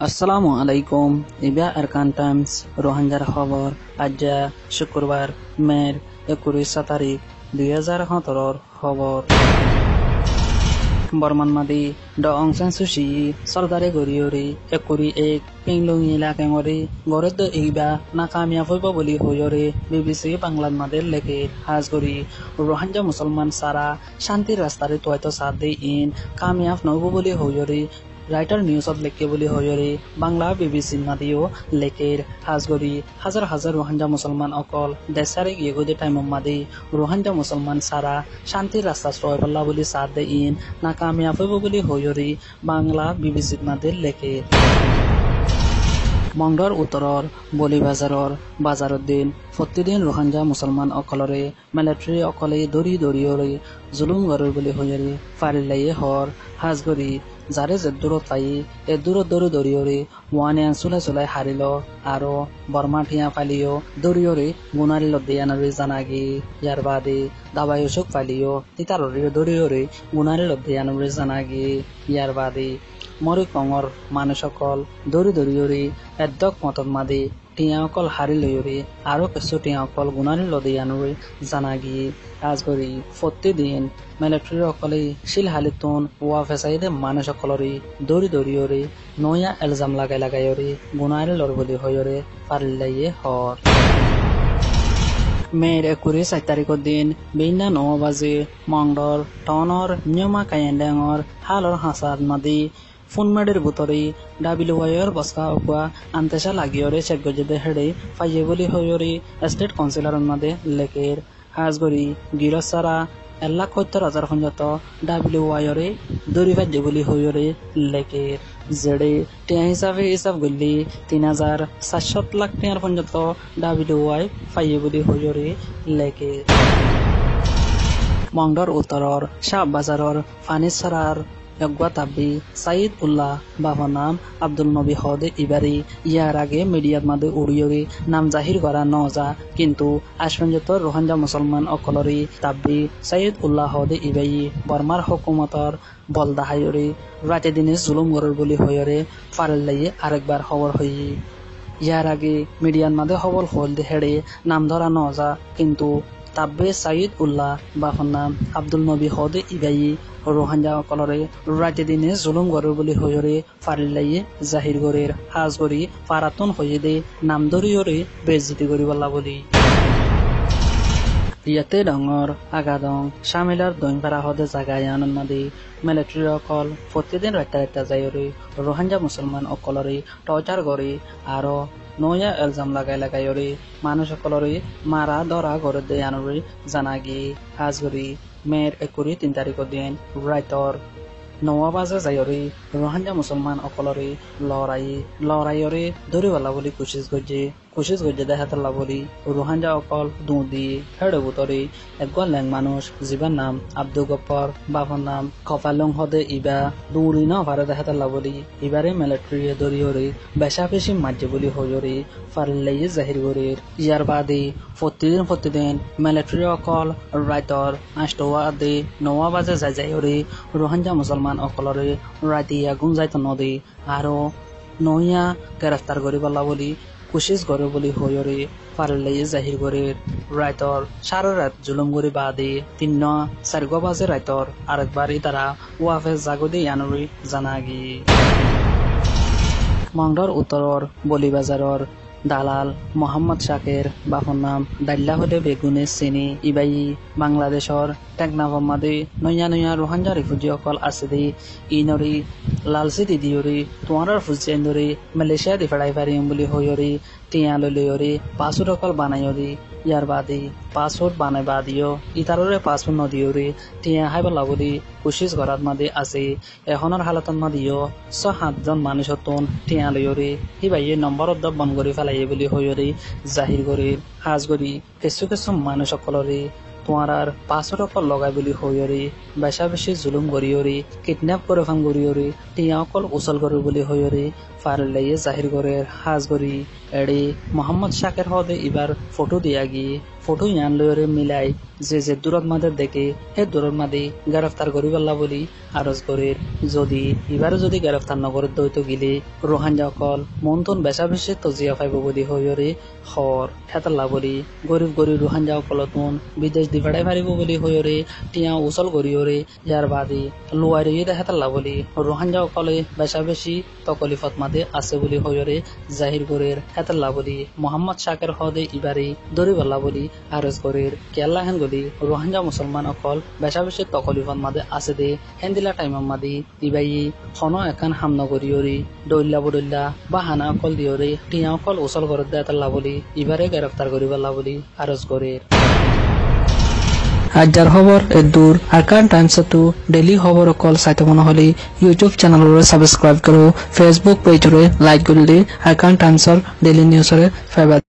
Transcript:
আসসালামু আলাইকুম ইবিয়া আরকান টাইমস রোহিঙ্গার খবর আজ শুক্রবার মের 21 তারিখ 2017 খবর বর্মান মাদি ড অং সান সুচি সরকারে গরিয়রি 21 পিংলুং ইলাকে ngori গরে তো ইবা না কামিয়াব হইব বলি হইরে বিবিসি বাংলার মাদের লেখে হাজ করি রোহিঙ্গা মুসলমান সারা শান্তির রাস্তারে তোয়তো সাথ দে ইন কামিয়াব নইব বলি হইরে রাইটার নিউজত লেখে বলি হইরে বাংলা বিবিসি মাদিও লেখের হাজ করি হাজার হাজার রোহিঙ্গা মুসলমান অকল দেশারে ইয়েগুদে টাইম মাদি রোহিঙ্গা মুসলমান সারা শান্তির রাস্তা সয় পাল্লা বলি সাথ দে ইন না কামিয়াব হইব বলি হইরে বাংলা বিবিসি মাদের লেখে মংডৰ উত্তৰৰ বলি বাজাৰৰ দিন প্ৰতিদিন ৰোহিঙ্গা মুছলমান অকলৰে মিলিটাৰী অকলে দৌৰি দৌৰিয়ৰে জুলুম গৰৰ বুলি হৈৰে ফাৰিলায়ে হৰ হাজগৰি যাৰে যে দূৰত পাই এই দূৰত দৌৰিয়ৰে ওৱানে চুলাই হাৰিল আৰু বৰ্মা ঠিয়া ফালিও দৌৰিয়ৰে গুণাৰিল দিয়ানৰে জানাগি ইয়াৰ বাদে দাবাই চুক ফালিও তিতাৰৰে দৌৰিয়ৰে গুণাৰিল দিয়ানৰে জানাগি ইয়াৰ বাদে মৰি কঙৰ মানুহসকল দৌৰিয়ৰে এদ্দক মতত মাদি টিয়াসকল হাৰি লৈয়ৰে আৰু কিছু টিয়াসকল গুণাৰী লদিয়ানৰে জানাগি আজগৰি প্ৰতিদিন মিলিটাৰী অকলে শিলহালিতোন ৱা ফেচাইদে মানুহসকলৰে দৌৰিয়ৰে নয়া এলজাম লাগাইয়ৰে গুণাৰী লৰ বুলি হৈৰে পাৰিলায়ে হৰ মেৰ 21 তাৰিখৰ দিন বিনা 9 বাজে মংডৰ টাউনৰ নিয়মা কায়েণ্ডেঙৰ হালৰ হাঁচাত মাদি ফুনমেডের ভিতরে ডাবিলুয়াইয়ের বস্কা অকুয়া আন্তেশা লাগিয়রে চেকগজেদে হেডে ফাইয়ে বলি হইয়রে স্টেট কাউন্সিলরের মাদে লেকের হাজগরি গিরসারা 1,70,000 পর্যন্ত ডাবিলুয়াইয়রে দৌড়ি ফাইয়ে বলি হইয়রে লেকের জেডে টিয়া হিসাব গলি 3,700 লাখ টিয়ার পর্যন্ত ডাবিলুয়াই ফাইয়ে বলি হইয়রে লেকের মংডর উত্তরর শাহ বাজারর ফানিসারার একগুয়া তাব্বি সাইদ উল্লাহ বাবার নাম আব্দুল নবী হদে ইবারি ইয়ার আগে মিডিয়ার মাদে উড়িয়রি নাম জাহির করা নজা কিন্তু আজ পর্যন্ত রোহিঙ্গা মুসলমান অকলরি তাব্বি সাইদ উল্লাহ হদে ইবাই বর্মার হুকুমতর বল দাহাইয়রি রাতে দিনে জুলুম গরর বলি হইরে ফারেল্লাইয়ে আরেকবার খবর হই ইয়ার আগে মিডিয়ার মাদে খবর হল হেড়ে নাম ধরা নজা কিন্তু তাব্বে সাইদ উল্লাহ বাবার নাম আব্দুল নবী হদে ইবাই রোহিঙ্গা অকলরে রাতে দিনে জুলুম গরর বলি হইরে ফারিলাইয়ে জাহির গরের হাজ গরি ফারাতুন হইয়ে দে নাম ধরিয়রে বেজ্জিতি করিবলা বলি ইয়াতে ডাঙর আগাদং শামিলার দৈনপাৰা হদে জাগাই আনন্দ মাদি মিলিটাৰী অকল প্ৰতিদিন ৰাতা যায়ৰে ৰোহিঙ্গা মুছলমান অকলৰে টৰ্চাৰ কৰি আৰু নয়া এলজাম লাগাইয়ৰে মানুহসকলৰে মাৰা ধৰা ঘৰত দে আনৰে জানাগি হাজগৰি মেৰ 21 তাৰিখৰ দিন ৰাইটৰ 9 বাজে যায়ৰে ৰোহিঙ্গা মুছলমান অকলৰে লৰাইয়ৰে দৌৰিবলা বুলি কোশিশ গজ্জে দেখাতলা বলি রোহিঙ্গা অকল দুদি হেড়ে বুতরে একগল ল্যাং মানুষ জীবার নাম আব্দুল গফর বাবার নাম কপালং হদে ইবা দৌড়ি ন ভারে দেখাতলা বলি ইবারে মিলিটারি দরিয়রে বেশা বেশি মাঝে বলি হইরে ফারিল্লাইয়ে জাহির গরের ইয়ার বাদে প্রতিদিন মিলিটারি অকল রাইতর 8 দে 9 বাজে যায়রে রোহিঙ্গা মুসলমান অকলরে রাতি আগুন যাইত নদী আৰু নয়া গ্রেফতার করিবলা বলি কোশিশ করে বলি হইরে ফারিল্লাইয়ে জাহির গরের রাইতর সারা রাত জুলুম গরি বাদে 3-4 বাজে রাইতর আরেকবার তারা ওয়াফে জাগদে ইয়ানরি জানাগি মংডর উত্তরর বলি বাজারর দালাল মোহাম্মদ শাকের বাপর নাম দাল্লা হদে বেগুনে চিনি ইবাই বাংলাদেশর টেকনাফর মাদে নয়া রোহিঙ্গা রিফিউজি অকল আছে দে ইনরি লালচি দিদিয়রি তোমার ফুজিয়ান ধরে মালয়েশিয়া দি ফেড়াই পারিম বুলি হইয়রি টিয়া লইয়রি পাসপোর্ট অকল বানাইয়রি ইয়ার বাদে পাসপোর্ট বানাই বাদিও ইতাররে পাসপোর্ট নদিয়রি টিয়া হাইবলা বলি কোশিশ করার মাদে আছে এখনের হালতত মাদিও 6-7 জন মানুষতন টিয়া লইয়রি হিবাইয়ে নম্বর অদ্দ বন কৰি ফেলাইয়ে বুলি হইয়রি জাহির গরি হাজ গরি কিছু মানুষ সকলরে তোমার পাসপোর্ট অকল লগাই বুলি হইয়রি বেশা বেশি জুলুম করিয়রি কিডন্যাপ করে ফান করিয়রি টিয়া অকল উচল করি বুলি হইয়রি ফারিল্লাইয়ে জাহির গরের হাজ গরি এডি মোহাম্মদ শাকের হদে এবার ফটো দিয়া গিয়ে ফটো ইয়ান লয়রে মিলাই যে দূরত মাদে দেখে হে দূরত মাদে গ্রেফতার করিবাল্লা বলি আরজ করির যদি এবারে যদি গ্রেফতার নগরের দৈত গিলে রোহাঙ্গা অকল মন্তন বেচা বেশি তজিয়া পাইব বলি হইরে হর হেতাল্লা বলি গরিব রোহাঙ্গা অকলতুন বিদেশ দিবাড়াই পারিব বলি হইরে টিয়া উচল করিওরে ইয়ার বাদে লোয়ারে ইয়ে হেতাল্লা বলি রোহাঙ্গা অকলে বেচা বেশি তকলিফত মাদে আছে বলি হইরে জাহির করির হেতাল্লা বলি মোহাম্মদ শাকের হদে ইবারে দরিবাল্লা বলি আরজ করির কেল্লা হেন গলি রোহাঙ্গা মুসলমান অকল বেচা বেশি তকলিফত মাদে আছে দে হেন্দিলা টাইম মাদি ইবাই খন এখন হামনা করিওরি দৈল্লা বদল্লা বা হানা অকল দিওরে টিয়া অকল উচল করে দেতাল্লা বলি ইবারে গ্রেফতার করিবাল্লা বলি আরজ করির আজার খবর দূর আরকান টাইমস টু ডেইলি খবর অকল চাইতে মনে হলে ইউটিউব চ্যানেলরে সাবস্ক্রাইব করো ফেসবুক পেজরে লাইক করলে আরকান টাইমসর ডেইলি নিউজরে ফাইবার